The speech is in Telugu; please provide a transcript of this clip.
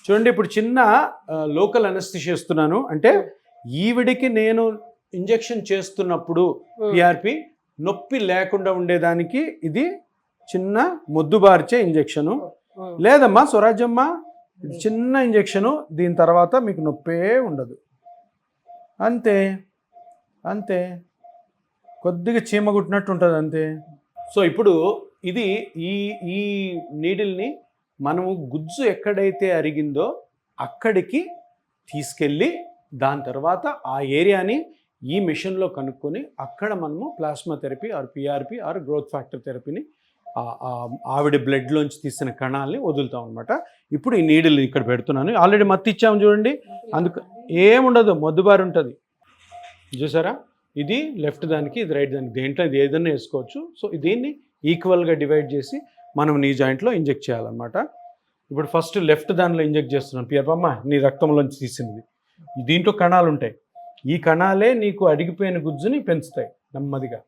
చూడండి ఇప్పుడు చిన్న లోకల్ అనస్థిషియా ఇస్తున్నాను. అంటే ఈవిడికి నేను ఇంజెక్షన్ చేస్తున్నప్పుడు పిఆర్పి నొప్పి లేకుండా ఉండేదానికి ఇది చిన్న మొద్దుబార్చే ఇంజెక్షను. లేదమ్మా స్వరాజ్యమ్మ, ఇది చిన్న ఇంజెక్షను, దీని తర్వాత మీకు నొప్పే ఉండదు. అంతే అంతే, కొద్దిగా చీమ కుట్టినట్టు ఉంటుంది అంతే. సో ఇప్పుడు ఇది ఈ ఈ నీడిల్ని మనము గుజ్జు ఎక్కడైతే అరిగిందో అక్కడికి తీసుకెళ్ళి దాని తర్వాత ఆ ఏరియాని ఈ మిషన్లో కనుక్కొని అక్కడ మనము plasma therapy or PRP or growth factor థెరపీని ఆవిడ బ్లడ్లోంచి తీసిన కణాలని వదులుతాం అనమాట. ఇప్పుడు ఈ నీడిల్ ఇక్కడ పెడుతున్నాను. ఆల్రెడీ మత్తు ఇచ్చాము చూడండి, అందుకు ఏముండదు, మొద్దుబారి ఉంటుంది. చూసారా, ఇది లెఫ్ట్ దానికి, ఇది రైట్ దానికి, దేంట్లో ఇది ఏదైనా వేసుకోవచ్చు. సో దీన్ని ఈక్వల్గా డివైడ్ చేసి మనం నీ జాయింట్లో ఇంజెక్ట్ చేయాలన్నమాట. ఇప్పుడు ఫస్ట్ లెఫ్ట్ దానిలో ఇంజెక్ట్ చేస్తున్నాను. పియర్పమ్మ, నీ రక్తంలోంచి తీసినది. దీంట్లో కణాలు ఉంటాయి. ఈ కణాలే నీకు అడిగిపోయిన గుజ్జుని పెంచుతాయి నెమ్మదిగా.